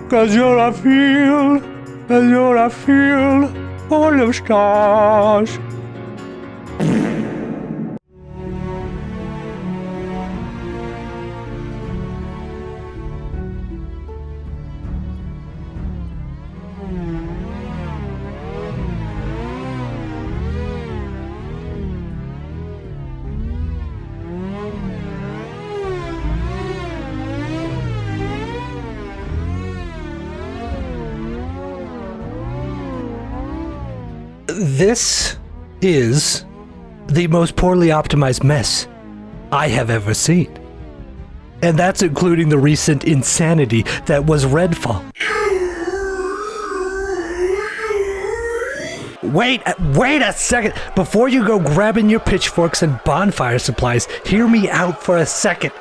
'Cause you're a field, and you're a field full of stars. This is the most poorly optimized mess I have ever seen. And that's including the recent insanity that was Redfall. Wait a second. Before you go grabbing your pitchforks and bonfire supplies, hear me out for a second.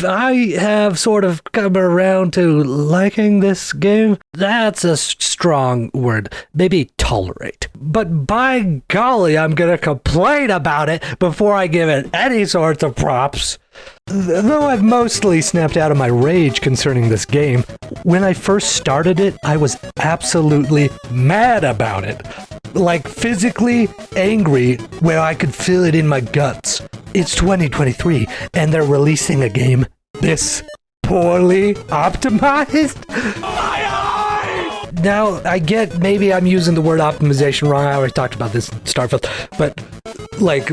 I have sort of come around to liking this game. That's a strong word. Maybe tolerate. But by golly, I'm gonna complain about it before I give it any sorts of props. Though I've mostly snapped out of my rage concerning this game, when I first started it, I was absolutely mad about it. Like physically angry where I could feel it in my guts. It's 2023 and they're releasing a game this poorly optimized? Now, I get maybe I'm using the word optimization wrong. I already talked about this in Starfield, but like,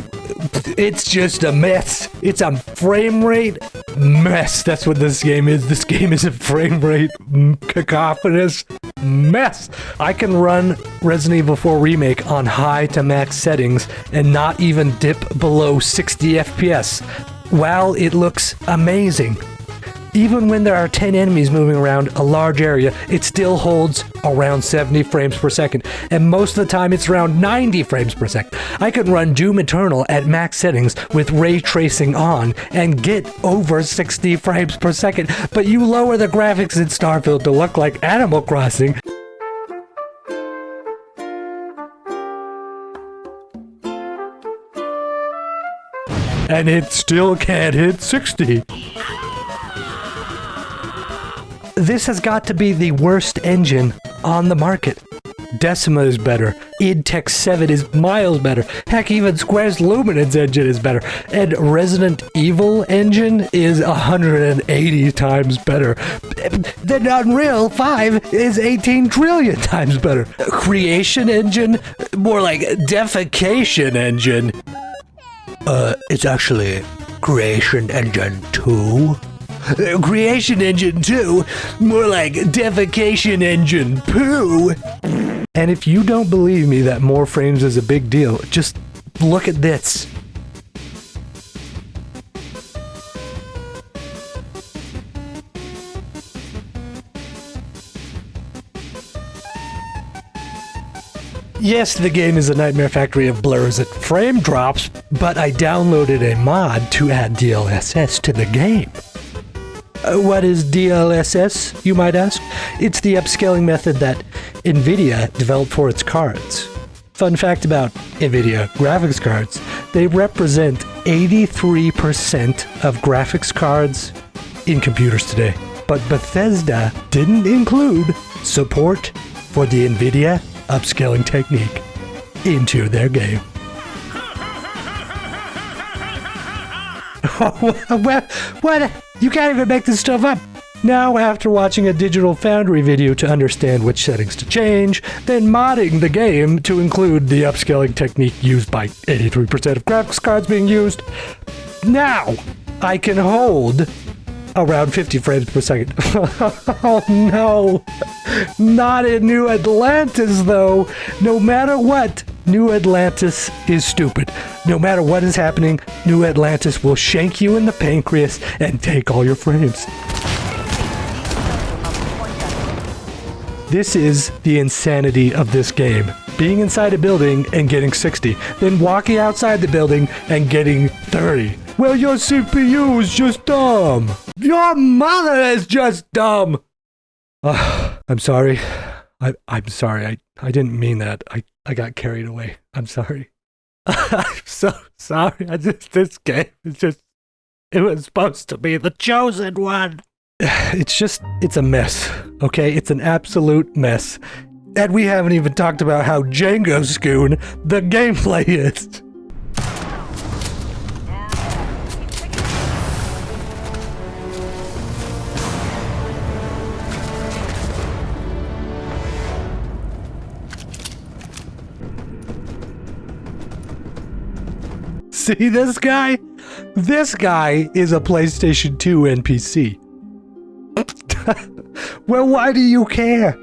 it's just a mess. It's a frame rate mess. That's what this game is. This game is a frame rate cacophonous mess. I can run Resident Evil 4 Remake on high to max settings and not even dip below 60 FPS. Wow, it looks amazing. Even when there are 10 enemies moving around a large area, it still holds around 70 frames per second, and most of the time it's around 90 frames per second. I can run Doom Eternal at max settings with ray tracing on and get over 60 frames per second, but you lower the graphics in Starfield to look like Animal Crossing. And it still can't hit 60. This has got to be the worst engine on the market. Decima is better. id Tech 7 is miles better. Heck, even Square's Luminance engine is better. And Resident Evil engine is 180 times better. Then Unreal 5 is 18 trillion times better. Creation engine? More like defecation engine. It's actually Creation Engine 2. Creation Engine 2, more like Defecation Engine Poo. And if you don't believe me that more frames is a big deal, just look at this. Yes, the game is a nightmare factory of blurs and frame drops, but I downloaded a mod to add DLSS to the game. What is DLSS, you might ask? It's the upscaling method that NVIDIA developed for its cards. Fun fact about NVIDIA graphics cards, they represent 83% of graphics cards in computers today. But Bethesda didn't include support for the NVIDIA upscaling technique into their game. What? You can't even make this stuff up. Now, after watching a Digital Foundry video to understand which settings to change, then modding the game to include the upscaling technique used by 83% of graphics cards being used, now I can hold around 50 frames per second. Oh no, not in New Atlantis though. No matter what, New Atlantis is stupid. No matter what is happening, New Atlantis will shank you in the pancreas and take all your frames. This is the insanity of this game. Being inside a building and getting 60, then walking outside the building and getting 30. Well, your CPU is just dumb. Your mother is just dumb. I'm sorry. I'm sorry. I didn't mean that. I got carried away. I'm sorry. I'm so sorry. This game is just, it was supposed to be the chosen one. It's a mess okay? It's an absolute mess. And we haven't even talked about how Django Schoon the gameplay is. See this guy? This guy is a PlayStation 2 NPC. Well, why do you care?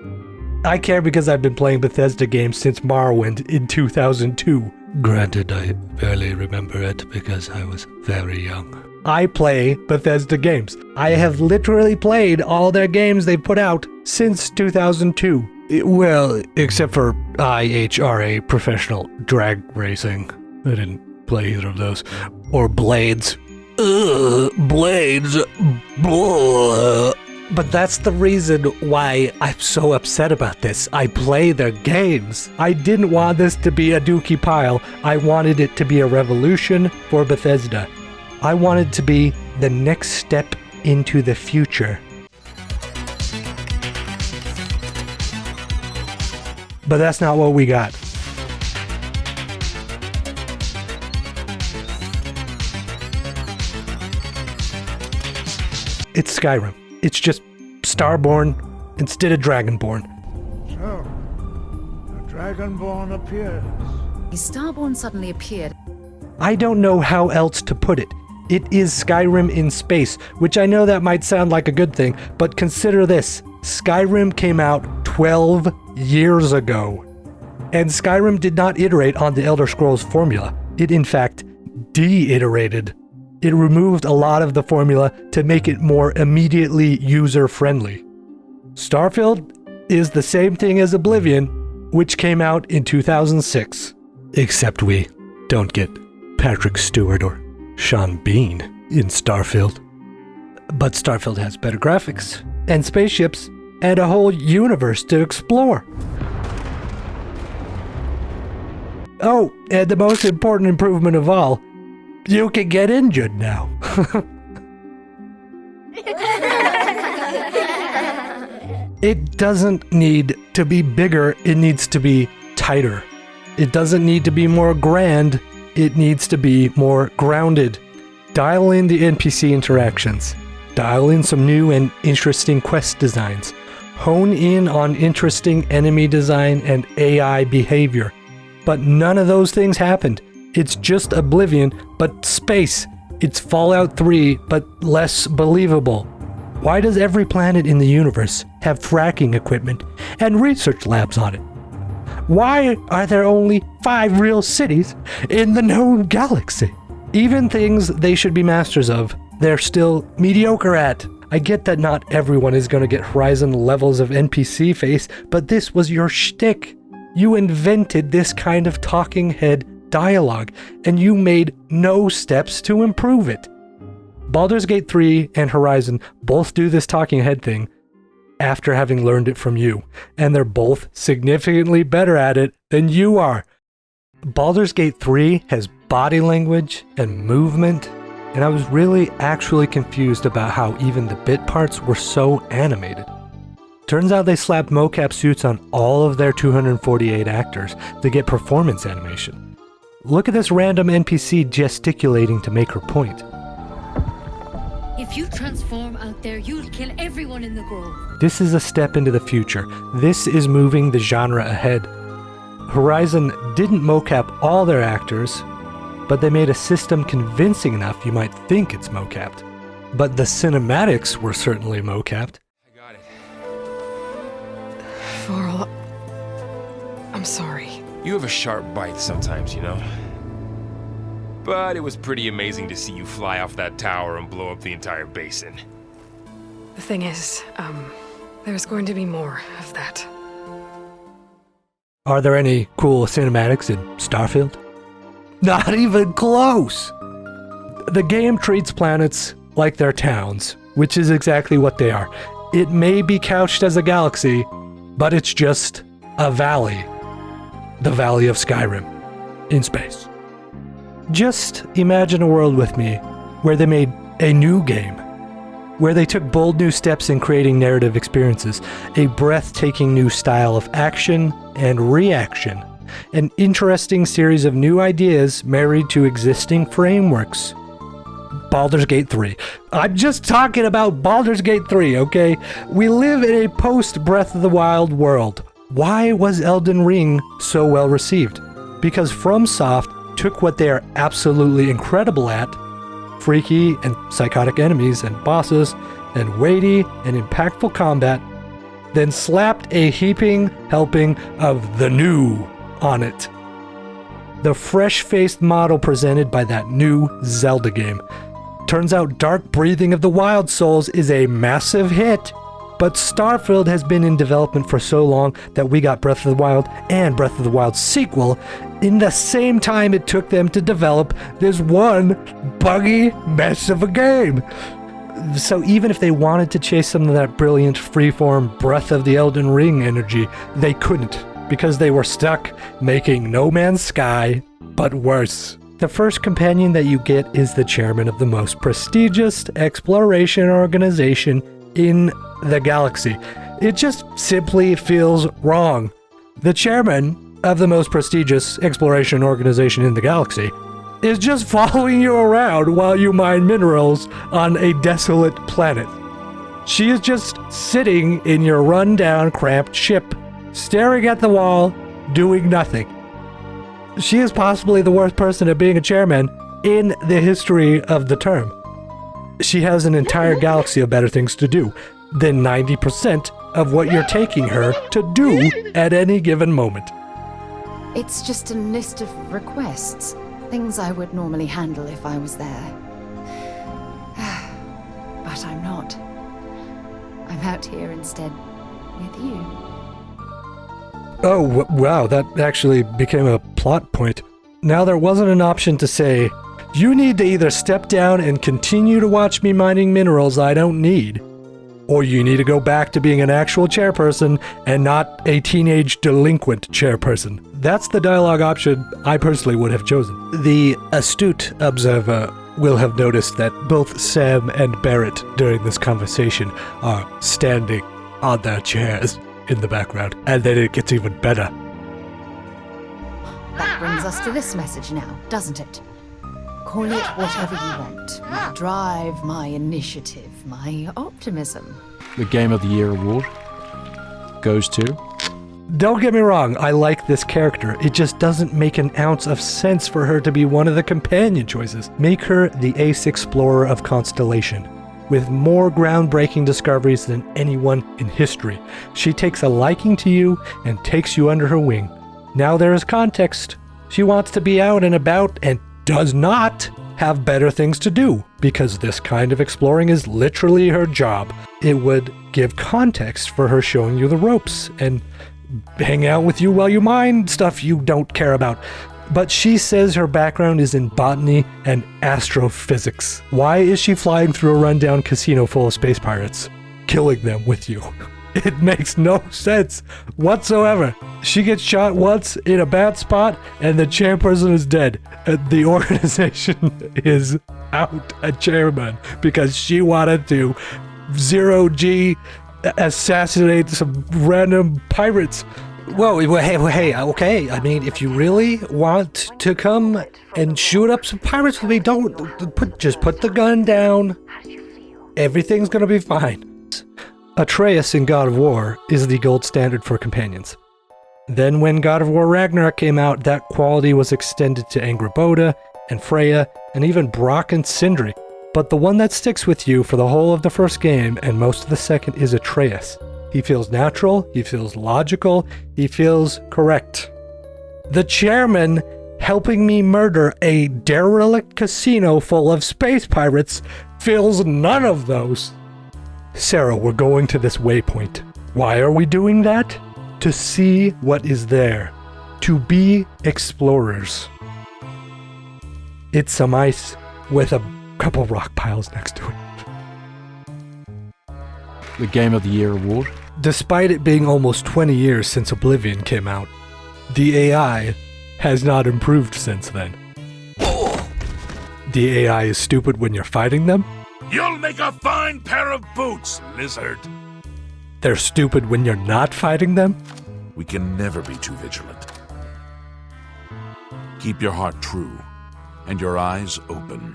I care because I've been playing Bethesda games since Morrowind in 2002. Granted, I barely remember it because I was very young. I play Bethesda games. I have literally played all their games they've put out since 2002. Well, except for IHRA Professional Drag Racing. I didn't play either of those. Or Blades. Blades. Blah. But that's the reason why I'm so upset about this. I play their games. I didn't want this to be a dookie pile. I wanted it to be a revolution for Bethesda. I wanted to be the next step into the future. But that's not what we got. It's Skyrim. It's just Starborn instead of Dragonborn. So, the Dragonborn appears. Starborn suddenly appeared. I don't know how else to put it. It is Skyrim in space, which I know that might sound like a good thing, but consider this. Skyrim came out 12 years ago. And Skyrim did not iterate on the Elder Scrolls formula. It in fact de-iterated. It removed a lot of the formula to make it more immediately user-friendly. Starfield is the same thing as Oblivion, which came out in 2006. Except we don't get Patrick Stewart or Sean Bean in Starfield. But Starfield has better graphics, and spaceships, and a whole universe to explore. Oh, and the most important improvement of all, you can get injured now. It doesn't need to be bigger, it needs to be tighter. It doesn't need to be more grand, it needs to be more grounded. Dial in the NPC interactions. Dial in some new and interesting quest designs. Hone in on interesting enemy design and AI behavior. But none of those things happened. It's just Oblivion, but space. It's Fallout 3, but less believable. Why does every planet in the universe have fracking equipment and research labs on it? Why are there only 5 real cities in the known galaxy? Even things they should be masters of, they're still mediocre at. I get that not everyone is going to get Horizon levels of NPC face, but this was your shtick. You invented this kind of talking head dialogue, and you made no steps to improve it. Baldur's Gate 3 and Horizon both do this talking head thing after having learned it from you, and they're both significantly better at it than you are. Baldur's Gate 3 has body language and movement, and I was really actually confused about how even the bit parts were so animated. Turns out they slapped mocap suits on all of their 248 actors to get performance animation. Look at this random NPC gesticulating to make her point. If you transform out there, you'll kill everyone in the grove. This is a step into the future. This is moving the genre ahead. Horizon didn't mocap all their actors, but they made a system convincing enough you might think it's mocapped. But the cinematics were certainly mocapped. I got it. Varl, I'm sorry. You have a sharp bite sometimes, you know? But it was pretty amazing to see you fly off that tower and blow up the entire basin. The thing is, there's going to be more of that. Are there any cool cinematics in Starfield? Not even close! The game treats planets like they're towns, which is exactly what they are. It may be couched as a galaxy, but it's just a valley. The Valley of Skyrim, in space. Just imagine a world with me where they made a new game, where they took bold new steps in creating narrative experiences, a breathtaking new style of action and reaction, an interesting series of new ideas married to existing frameworks. Baldur's Gate 3. I'm just talking about Baldur's Gate 3, okay? We live in a post-Breath of the Wild world. Why was Elden Ring so well received? Because FromSoft took what they are absolutely incredible at, freaky and psychotic enemies and bosses, and weighty and impactful combat, then slapped a heaping helping of the new on it. The fresh-faced model presented by that new Zelda game. Turns out Dark Breathing of the Wild Souls is a massive hit, but Starfield has been in development for so long that we got Breath of the Wild and Breath of the Wild sequel in the same time it took them to develop this one buggy mess of a game. So even if they wanted to chase some of that brilliant freeform Breath of the Elden Ring energy, they couldn't, because they were stuck making No Man's Sky, but worse. The first companion that you get is the chairman of the most prestigious exploration organization in the galaxy. It just simply feels wrong. The chairman of the most prestigious exploration organization in the galaxy is just following you around while you mine minerals on a desolate planet. She is just sitting in your run-down, cramped ship, staring at the wall, doing nothing. She is possibly the worst person at being a chairman in the history of the term. She has an entire galaxy of better things to do than 90% of what you're taking her to do at any given moment. It's just a list of requests. Things I would normally handle if I was there. But I'm not. I'm out here instead with you. Oh, wow, that actually became a plot point. Now there wasn't an option to say, you need to either step down and continue to watch me mining minerals I don't need, or you need to go back to being an actual chairperson and not a teenage delinquent chairperson. That's the dialogue option I personally would have chosen. The astute observer will have noticed that both Sam and Barrett during this conversation are standing on their chairs in the background, and then it gets even better. That brings us to this message now, doesn't it? Call it whatever you want. My drive, my initiative, my optimism. The Game of the Year award goes to... Don't get me wrong, I like this character. It just doesn't make an ounce of sense for her to be one of the companion choices. Make her the ace explorer of Constellation, with more groundbreaking discoveries than anyone in history. She takes a liking to you and takes you under her wing. Now there is context. She wants to be out and about and does not have better things to do, because this kind of exploring is literally her job. It would give context for her showing you the ropes and hang out with you while you mine stuff you don't care about. But she says her background is in botany and astrophysics. Why is she flying through a rundown casino full of space pirates, killing them with you? It makes no sense whatsoever. She gets shot once in a bad spot and the chairperson is dead. The organization is out a chairman because she wanted to zero-G assassinate some random pirates. Whoa, hey, okay. I mean, if you really want to come and shoot up some pirates with me, just put the gun down. Everything's gonna be fine. Atreus in God of War is the gold standard for companions. Then when God of War Ragnarok came out, that quality was extended to Angrboda and Freya, and even Brock and Sindri. But the one that sticks with you for the whole of the first game and most of the second is Atreus. He feels natural, he feels logical, he feels correct. The chairman helping me murder a derelict casino full of space pirates feels none of those. Sarah, we're going to this waypoint. Why are we doing that? To see what is there. To be explorers. It's some ice with a couple rock piles next to it. The Game of the Year award. Despite it being almost 20 years since Oblivion came out, the AI has not improved since then. The AI is stupid when you're fighting them, You'll make a fine pair of boots, lizard. They're stupid when you're not fighting them? We can never be too vigilant. Keep your heart true and your eyes open.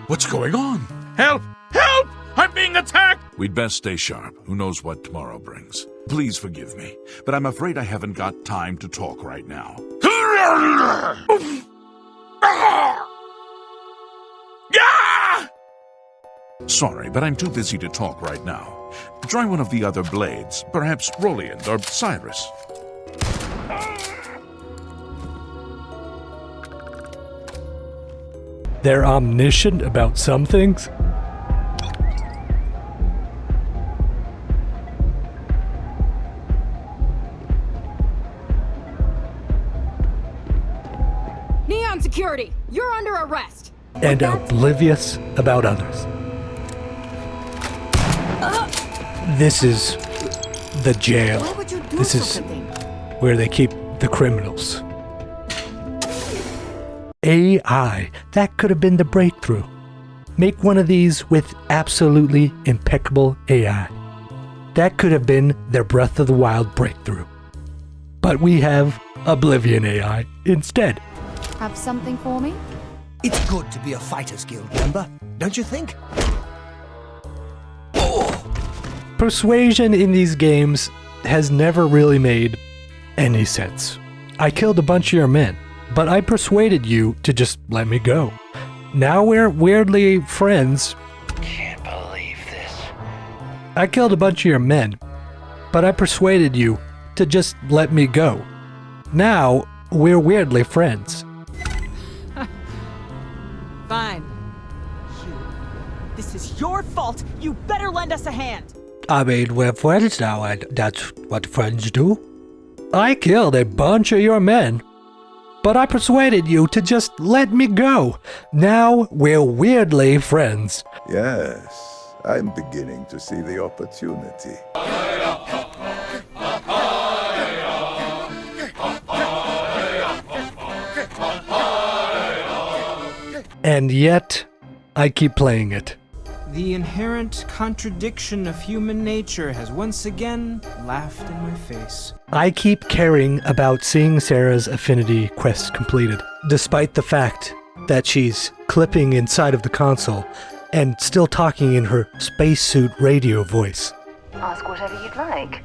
What's going on? Help! Help! I'm being attacked! We'd best stay sharp. Who knows what tomorrow brings. Please forgive me, but I'm afraid I haven't got time to talk right now. Sorry, but I'm too busy to talk right now. Try one of the other blades, perhaps Roliand or Cyrus. They're omniscient about some things? Neon Security, you're under arrest. And oblivious about others. This is the jail. Why would you do This is such a thing? where they keep the criminals. AI, that could have been the breakthrough. Make one of these with absolutely impeccable AI. That could have been their Breath of the Wild breakthrough. But we have Oblivion AI instead. Have something for me? It's good to be a Fighters Guild member, don't you think? Persuasion in these games has never really made any sense. I killed a bunch of your men, but I persuaded you to just let me go. Now we're weirdly friends. Can't believe this. I killed a bunch of your men, but I persuaded you to just let me go. Now we're weirdly friends. Fine. This is your fault. You better lend us a hand. I mean, we're friends now, and that's what friends do. I killed a bunch of your men, but I persuaded you to just let me go. Now we're weirdly friends. Yes, I'm beginning to see the opportunity. And yet, I keep playing it. The inherent contradiction of human nature has once again laughed in my face. I keep caring about seeing Sarah's affinity quest completed, despite the fact that she's clipping inside of the console and still talking in her spacesuit radio voice. Ask whatever you'd like.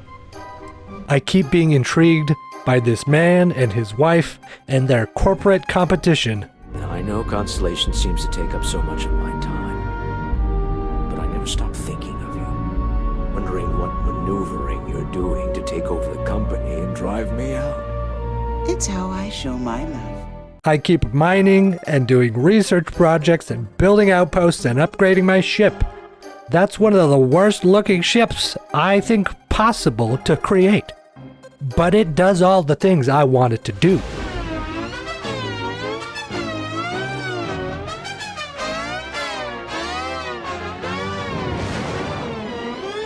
I keep being intrigued by this man and his wife and their corporate competition. I know Constellation seems to take up so much of my time, but I never stop thinking of you, wondering what maneuvering you're doing to take over the company and drive me out. It's how I show my love. I keep mining and doing research projects and building outposts and upgrading my ship. That's one of the worst looking ships I think possible to create. But it does all the things I want it to do.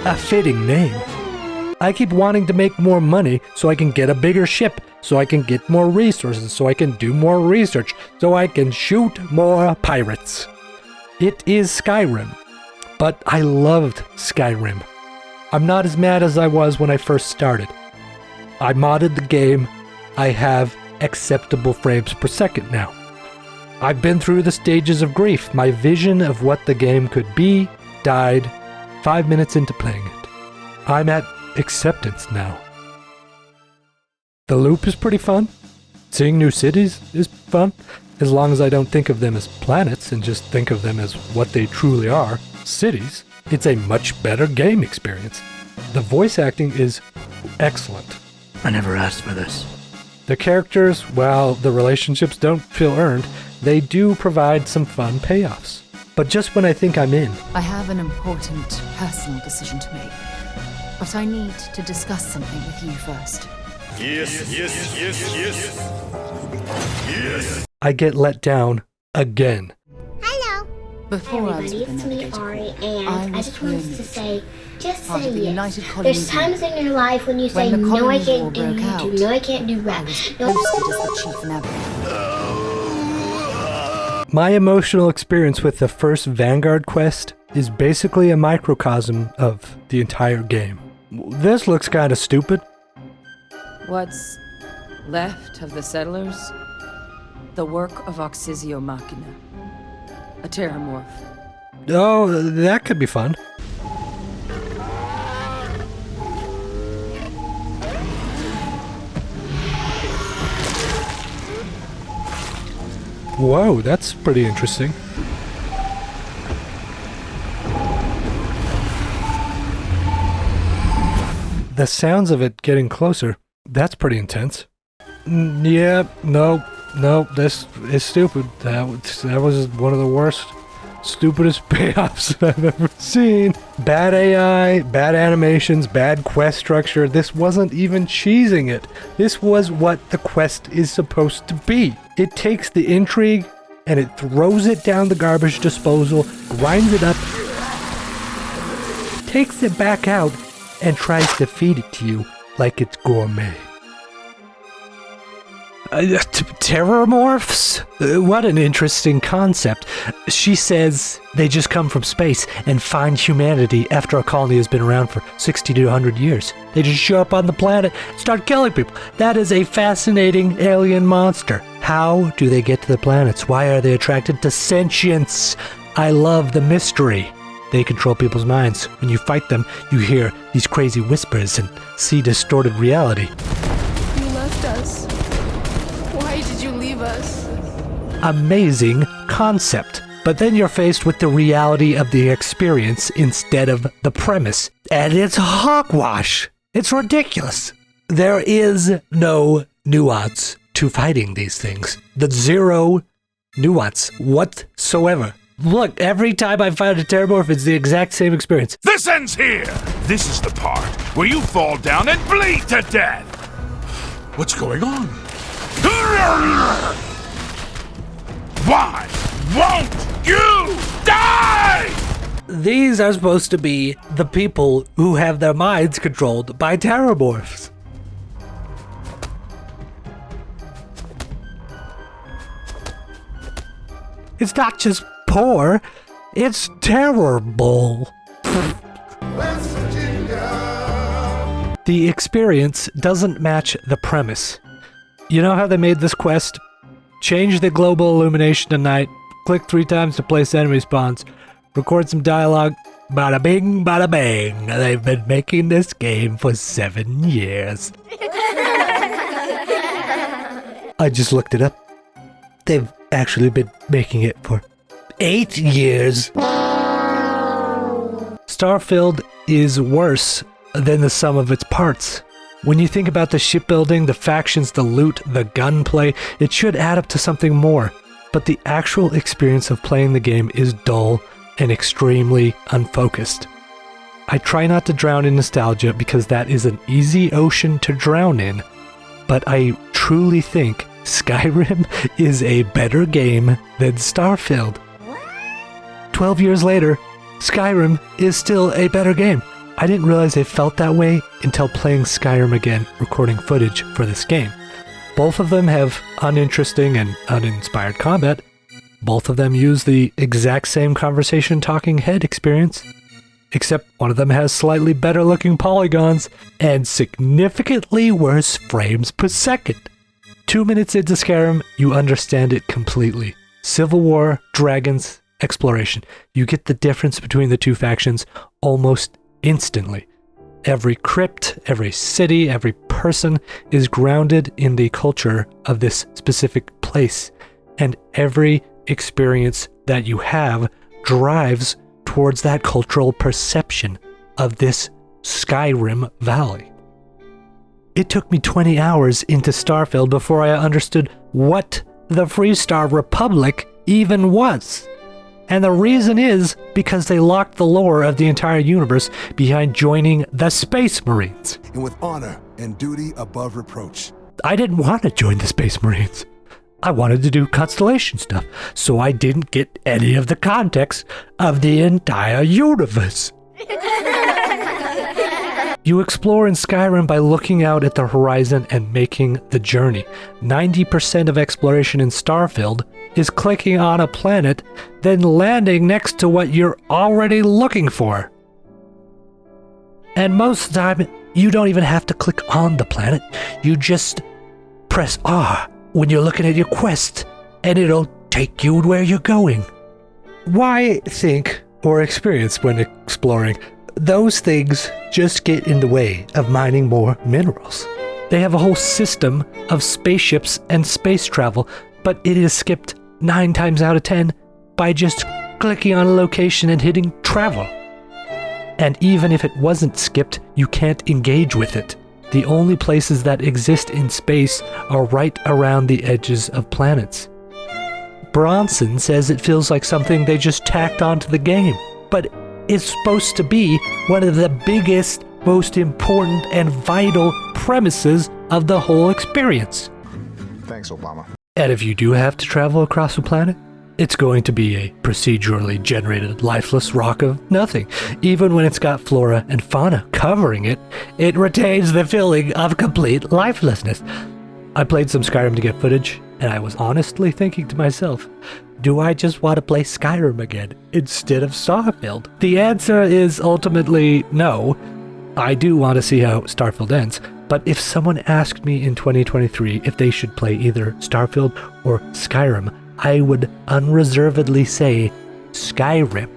A fitting name. I keep wanting to make more money so I can get a bigger ship, so I can get more resources, so I can do more research, so I can shoot more pirates. It is Skyrim, but I loved Skyrim. I'm not as mad as I was when I first started. I modded the game. I have acceptable frames per second now. I've been through the stages of grief. My vision of what the game could be died 5 minutes into playing it. I'm at acceptance now. The loop is pretty fun. Seeing new cities is fun, as long as I don't think of them as planets and just think of them as what they truly are, cities. It's a much better game experience. The voice acting is excellent. I never asked for this. The characters, while the relationships don't feel earned, they do provide some fun payoffs. But just when I think I'm in, I have an important personal decision to make. But I need to discuss something with you first. Yes. I get let down again. Hello. Before I was Everybody, with the it's me, Navigator Ari, Corps, and I was just wanted to Clone say, just part say of the yes. United Colony There's times Unit. in your life when you say, When the no, I Colony can't War do broke out, YouTube, no, I can't do I rap. was No. posted as the Chief Navigator. My emotional experience with the first Vanguard quest is basically a microcosm of the entire game. This looks kind of stupid. What's left of the settlers? The work of Oxysio Machina. A terramorph. Oh, that could be fun. Whoa, that's pretty interesting. The sounds of it getting closer, that's pretty intense. Yeah, no, this is stupid. That was one of the worst, stupidest payoffs I've ever seen. Bad AI, bad animations, bad quest structure. This wasn't even cheesing it. This was what the quest is supposed to be. It takes the intrigue and it throws it down the garbage disposal, grinds it up, takes it back out, and tries to feed it to you like it's gourmet. Terramorphs? What an interesting concept. She says they just come from space and find humanity after a colony has been around for 60 to 100 years. They just show up on the planet and start killing people. That is a fascinating alien monster. How do they get to the planets? Why are they attracted to sentience? I love the mystery. They control people's minds. When you fight them, you hear these crazy whispers and see distorted reality. You left us. Why did you leave us? Amazing concept. But then you're faced with the reality of the experience instead of the premise. And it's hogwash. It's ridiculous. There is no nuance to fighting these things. The zero nuance whatsoever. Look, every time I fight a Terramorph, it's the exact same experience. This ends here! This is the part where you fall down and bleed to death! What's going on? Why won't you die? These are supposed to be the people who have their minds controlled by Terramorphs. It's not just poor, it's terrible. The experience doesn't match the premise. You know how they made this quest? Change the global illumination to night, click 3 times to place enemy spawns, record some dialogue, bada bing, bada bang. They've been making this game for 7 years. I just looked it up. They've actually been making it for 8 years. Starfield is worse than the sum of its parts. When you think about the shipbuilding, the factions, the loot, the gunplay, it should add up to something more. But the actual experience of playing the game is dull and extremely unfocused. I try not to drown in nostalgia because that is an easy ocean to drown in, but I truly think Skyrim is a better game than Starfield. 12 years later, Skyrim is still a better game. I didn't realize it felt that way until playing Skyrim again, recording footage for this game. Both of them have uninteresting and uninspired combat. Both of them use the exact same conversation talking head experience, except one of them has slightly better looking polygons and significantly worse frames per second. 2 minutes into Skyrim, you understand it completely. Civil War, dragons, exploration. You get the difference between the two factions almost instantly. Every crypt, every city, every person is grounded in the culture of this specific place, and every experience that you have drives towards that cultural perception of this Skyrim Valley. It took me 20 hours into Starfield before I understood what the Freestar Republic even was. And the reason is because they locked the lore of the entire universe behind joining the Space Marines. And with honor and duty above reproach. I didn't want to join the Space Marines. I wanted to do Constellation stuff, so I didn't get any of the context of the entire universe. You explore in Skyrim by looking out at the horizon and making the journey. 90% of exploration in Starfield is clicking on a planet, then landing next to what you're already looking for. And most of the time, you don't even have to click on the planet. You just press R when you're looking at your quest, and it'll take you where you're going. Why think or experience when exploring? Those things just get in the way of mining more minerals. They have a whole system of spaceships and space travel, but it is skipped 9 times out of 10 by just clicking on a location and hitting travel. And even if it wasn't skipped, you can't engage with it. The only places that exist in space are right around the edges of planets. Bronson says it feels like something they just tacked onto the game, but it's supposed to be one of the biggest, most important, and vital premises of the whole experience. Thanks, Obama. And if you do have to travel across a planet, it's going to be a procedurally generated lifeless rock of nothing. Even when it's got flora and fauna covering it, it retains the feeling of complete lifelessness. I played some Skyrim to get footage, and I was honestly thinking to myself, do I just want to play Skyrim again instead of Starfield? The answer is ultimately no. I do want to see how Starfield ends, but if someone asked me in 2023 if they should play either Starfield or Skyrim, I would unreservedly say Skyrim.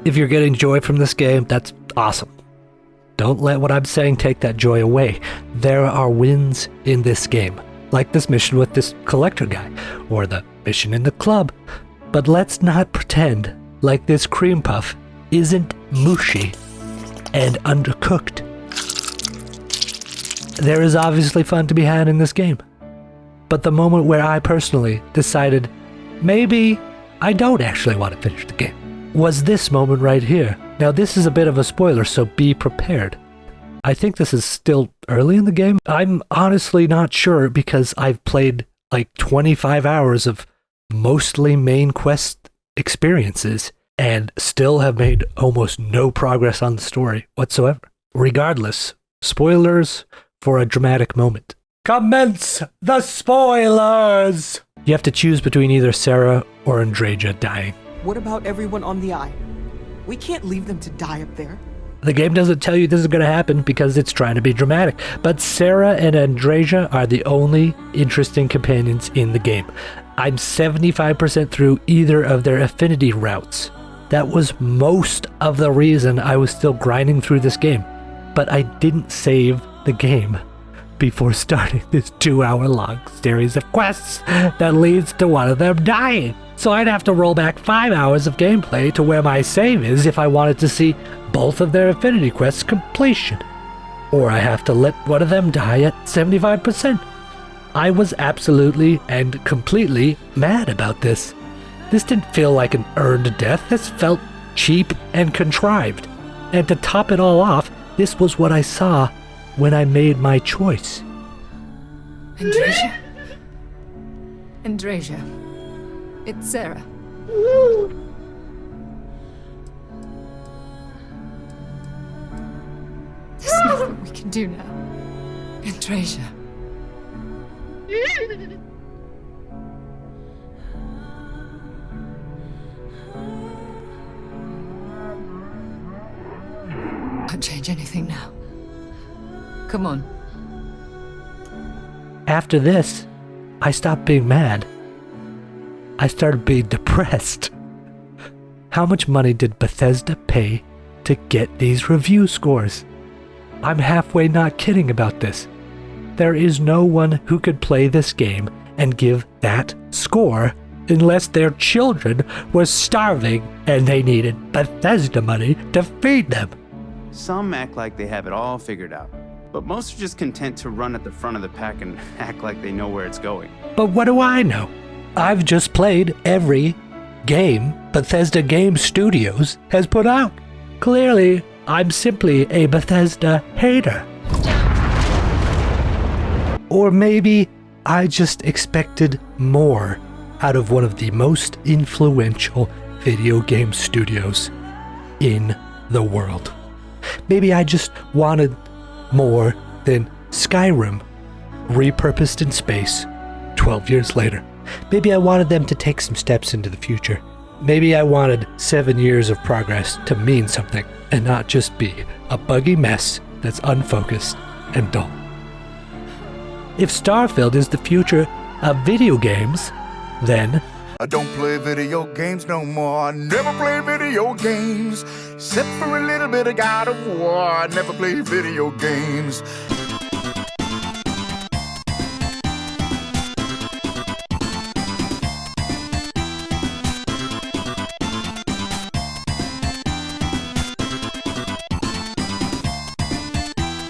If you're getting joy from this game, that's awesome. Don't let what I'm saying take that joy away. There are wins in this game, like this mission with this collector guy, or the mission in the club. But let's not pretend like this cream puff isn't mushy and undercooked. There is obviously fun to be had in this game. But the moment where I personally decided maybe I don't actually want to finish the game was this moment right here. Now this is a bit of a spoiler, so be prepared. I think this is still early in the game. I'm honestly not sure because I've played like 25 hours of mostly main quest experiences and still have made almost no progress on the story whatsoever. Regardless, spoilers for a dramatic moment. Commence the spoilers! You have to choose between either Sarah or Andreja dying. What about everyone on the island? We can't leave them to die up there. The game doesn't tell you this is going to happen because it's trying to be dramatic, but Sarah and Andreja are the only interesting companions in the game. I'm 75% through either of their affinity routes. That was most of the reason I was still grinding through this game, but I didn't save the game before starting this 2-hour-long series of quests that leads to one of them dying. So I'd have to roll back 5 hours of gameplay to where my save is if I wanted to see both of their affinity quests completion. Or I have to let one of them die at 75%. I was absolutely and completely mad about this. This didn't feel like an earned death. This felt cheap and contrived. And to top it all off, this was what I saw when I made my choice. Andreja? Andreja. It's Sarah. There's nothing we can do now. Andreja. I'll change anything now. Come on. After this, I stopped being mad. I started being depressed. How much money did Bethesda pay to get these review scores? I'm halfway not kidding about this. There is no one who could play this game and give that score unless their children were starving and they needed Bethesda money to feed them. Some act like they have it all figured out, but most are just content to run at the front of the pack and act like they know where it's going. But what do I know? I've just played every game Bethesda Game Studios has put out. Clearly, I'm simply a Bethesda hater. Or maybe I just expected more out of one of the most influential video game studios in the world. Maybe I just wanted more than Skyrim repurposed in space 12 years later. Maybe I wanted them to take some steps into the future. Maybe I wanted 7 years of progress to mean something and not just be a buggy mess that's unfocused and dull. If Starfield is the future of video games, then I don't play video games no more. I never play video games. Except for a little bit of God of War. I never play video games.